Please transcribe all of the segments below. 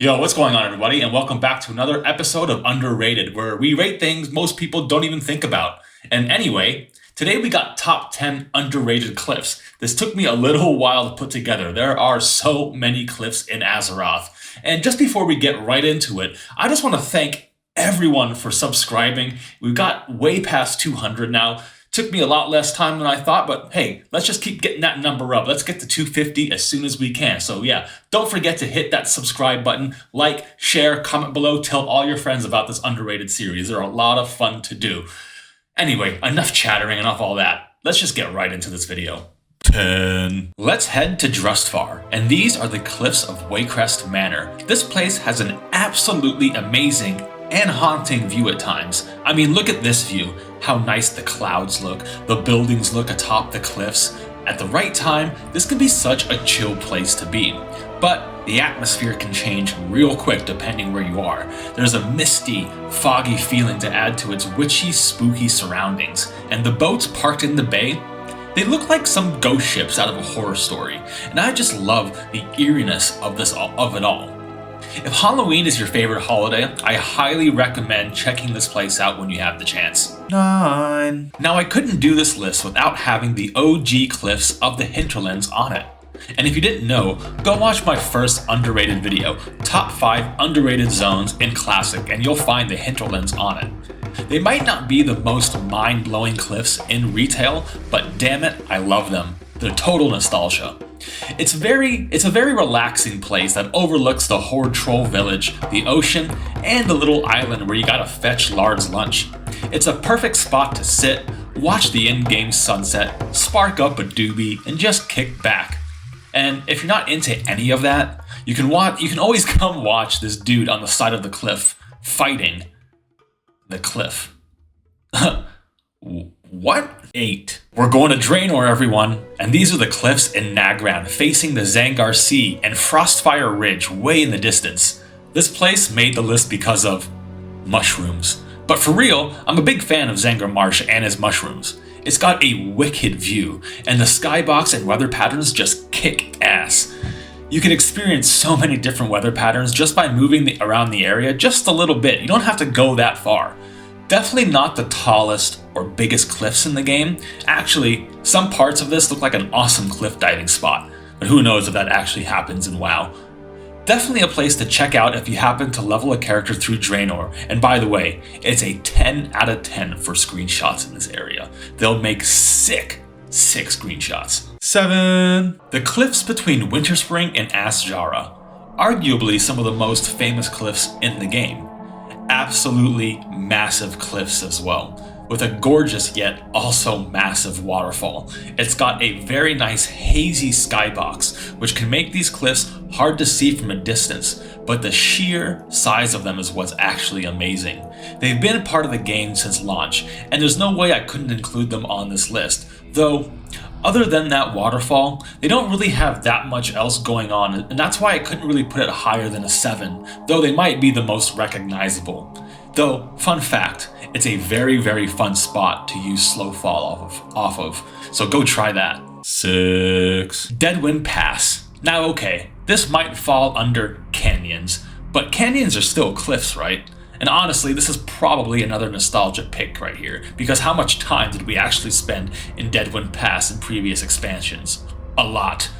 Yo, what's going on, everybody, and welcome back to another episode of Underrated, where we rate things most people don't even think about. And anyway, today we got top 10 underrated cliffs. This took me a little while to put together. There are so many cliffs in Azeroth. And just before we get right into it, I just want to thank everyone for subscribing. We've got way past 200 now. Took me a lot less time than I thought, but hey, let's just keep getting that number up. Let's get to 250 as soon as we can. So yeah, don't forget to hit that subscribe button, like, share, comment below, tell all your friends about this underrated series. They're a lot of fun to do. Anyway, enough chattering, enough all that. Let's just get right into this video. 10. Let's head to Drustvar, and these are the cliffs of Warcraft Manor. This place has an absolutely amazing and haunting view at times. I mean, look at this view. How nice the clouds look, the buildings look atop the cliffs. At the right time, this can be such a chill place to be. But the atmosphere can change real quick depending where you are. There's a misty, foggy feeling to add to its witchy, spooky surroundings. And the boats parked in the bay, they look like some ghost ships out of a horror story. And I just love the eeriness of it all. If Halloween is your favorite holiday, I highly recommend checking this place out when you have the chance. 9. Now, I couldn't do this list without having the OG cliffs of the hinterlands on it. And if you didn't know, go watch my first underrated video, Top 5 Underrated Zones in Classic, and you'll find the hinterlands on it. They might not be the most mind-blowing cliffs in retail, but damn it, I love them. They're total nostalgia. It's a very relaxing place that overlooks the Horde Troll village, the ocean, and the little island where you gotta fetch Lard's lunch. It's a perfect spot to sit, watch the in-game sunset, spark up a doobie, and just kick back. And if you're not into any of that, you can always come watch this dude on the side of the cliff fighting the cliff. What? 8. We're going to Draenor, everyone, and these are the cliffs in Nagran, facing the Zangar Sea and Frostfire Ridge way in the distance. This place made the list because of mushrooms. But for real, I'm a big fan of Zangar Marsh and his mushrooms. It's got a wicked view, and the skybox and weather patterns just kick ass. You can experience so many different weather patterns just by moving around the area just a little bit. You don't have to go that far. Definitely not the tallest or biggest cliffs in the game. Actually, some parts of this look like an awesome cliff diving spot, but who knows if that actually happens in WoW. Definitely a place to check out if you happen to level a character through Draenor, and by the way, it's a 10 out of 10 for screenshots in this area. They'll make sick screenshots. 7. The cliffs between Winterspring and Asjara. Arguably some of the most famous cliffs in the game. Absolutely massive cliffs as well, with a gorgeous yet also massive waterfall. It's got a very nice hazy skybox, which can make these cliffs hard to see from a distance, but the sheer size of them is what's actually amazing. They've been a part of the game since launch, and there's no way I couldn't include them on this list, though other than that waterfall, they don't really have that much else going on, and that's why I couldn't really put it higher than a 7, though they might be the most recognizable. Though, fun fact, it's a very fun spot to use slow fall off of, so go try that. 6. Deadwind Pass. Now okay, this might fall under canyons, but canyons are still cliffs, right? And honestly, this is probably another nostalgia pick right here, because how much time did we actually spend in Deadwind Pass in previous expansions? A lot.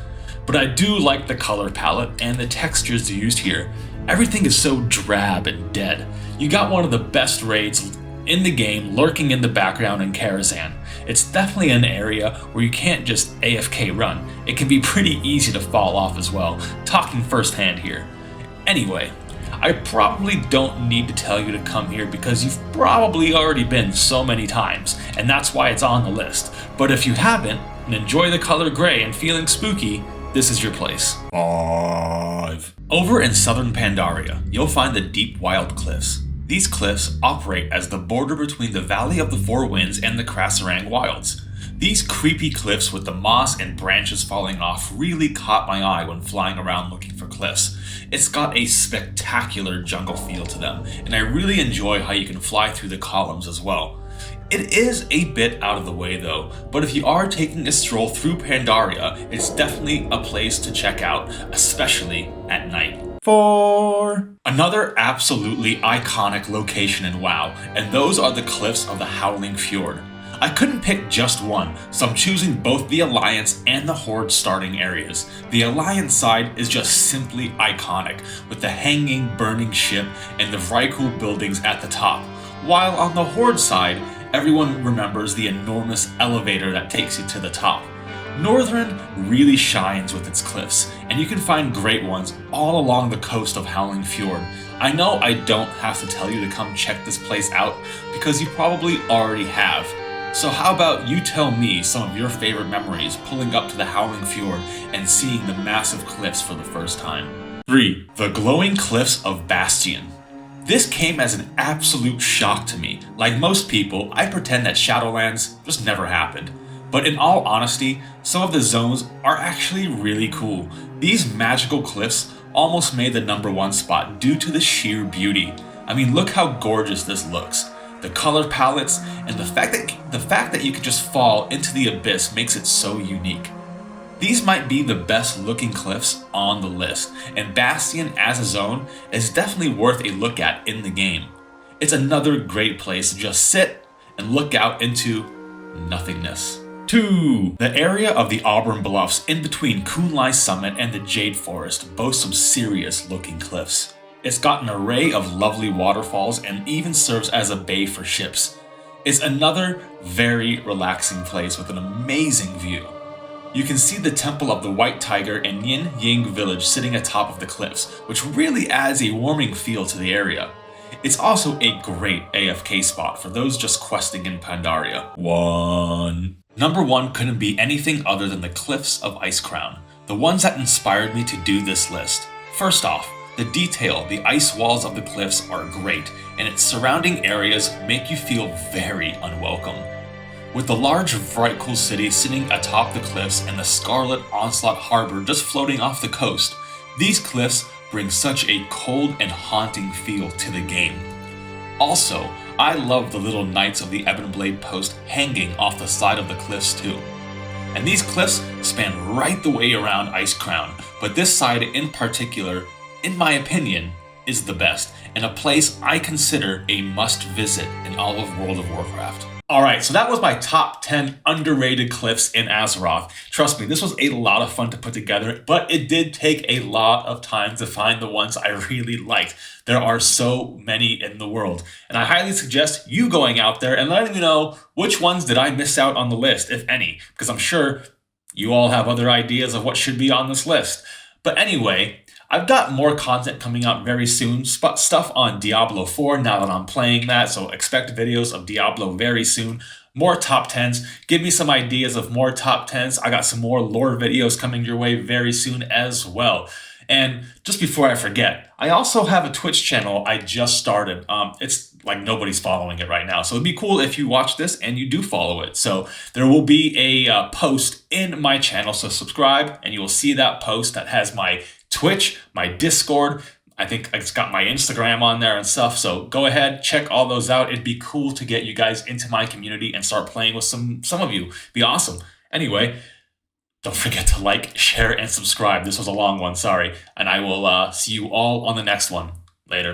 But I do like the color palette and the textures used here. Everything is so drab and dead. You got one of the best raids in the game lurking in the background in Karazhan. It's definitely an area where you can't just AFK run. It can be pretty easy to fall off as well, talking firsthand here. Anyway, I probably don't need to tell you to come here because you've probably already been so many times, and that's why it's on the list. But if you haven't, and enjoy the color gray and feeling spooky, this is your place. 5. Over in southern Pandaria, you'll find the Deep Wild Cliffs. These cliffs operate as the border between the Valley of the Four Winds and the Krasarang Wilds. These creepy cliffs with the moss and branches falling off really caught my eye when flying around looking for cliffs. It's got a spectacular jungle feel to them, and I really enjoy how you can fly through the columns as well. It is a bit out of the way though, but if you are taking a stroll through Pandaria, it's definitely a place to check out, especially at night. 4. Another absolutely iconic location in WoW, and those are the cliffs of the Howling Fjord. I couldn't pick just one, so I'm choosing both the Alliance and the Horde starting areas. The Alliance side is just simply iconic, with the hanging, burning ship and the Vrykul buildings at the top, while on the Horde side, everyone remembers the enormous elevator that takes you to the top. Northrend really shines with its cliffs, and you can find great ones all along the coast of Howling Fjord. I know I don't have to tell you to come check this place out, because you probably already have. So how about you tell me some of your favorite memories pulling up to the Howling Fjord and seeing the massive cliffs for the first time. 3. The glowing cliffs of Bastion. This came as an absolute shock to me. Like most people, I pretend that Shadowlands just never happened. But in all honesty, some of the zones are actually really cool. These magical cliffs almost made the #1 spot due to the sheer beauty. I mean, look how gorgeous this looks. The color palettes and the fact that you can just fall into the abyss makes it so unique. These might be the best looking cliffs on the list, and Bastion as a zone is definitely worth a look at in the game. It's another great place to just sit and look out into nothingness. 2. The area of the Auburn Bluffs in between Kunlai Summit and the Jade Forest boasts some serious looking cliffs. It's got an array of lovely waterfalls and even serves as a bay for ships. It's another very relaxing place with an amazing view. You can see the Temple of the White Tiger and Yin Ying Village sitting atop of the cliffs, which really adds a warming feel to the area. It's also a great AFK spot for those just questing in Pandaria. 1. #1 couldn't be anything other than the Cliffs of Icecrown, the ones that inspired me to do this list. First off, the detail, the ice walls of the cliffs are great, and its surrounding areas make you feel very unwelcome. With the large Vrykul city sitting atop the cliffs and the Scarlet Onslaught Harbor just floating off the coast, these cliffs bring such a cold and haunting feel to the game. Also, I love the little Knights of the Ebonblade post hanging off the side of the cliffs too. And these cliffs span right the way around Icecrown, but this side in particular, in my opinion, is the best, and a place I consider a must visit in all of World of Warcraft. Alright, so that was my top 10 underrated cliffs in Azeroth. Trust me, this was a lot of fun to put together, but it did take a lot of time to find the ones I really liked. There are so many in the world, and I highly suggest you going out there and letting me know which ones did I miss out on the list, if any, because I'm sure you all have other ideas of what should be on this list. But anyway, I've got more content coming out very soon, stuff on Diablo 4 now that I'm playing that, so expect videos of Diablo very soon. More top 10s, give me some ideas of more top 10s. I got some more lore videos coming your way very soon as well. And just before I forget, I also have a Twitch channel I just started. It's like nobody's following it right now, so it'd be cool if you watch this and you do follow it. So there will be a post in my channel, so subscribe and you will see that post that has my Twitch, my Discord. I think it's got my Instagram on there and stuff. So go ahead, check all those out. It'd be cool to get you guys into my community and start playing with some of you. Be awesome. Anyway, don't forget to like, share, and subscribe. This was a long one, sorry. And I will see you all on the next one. Later.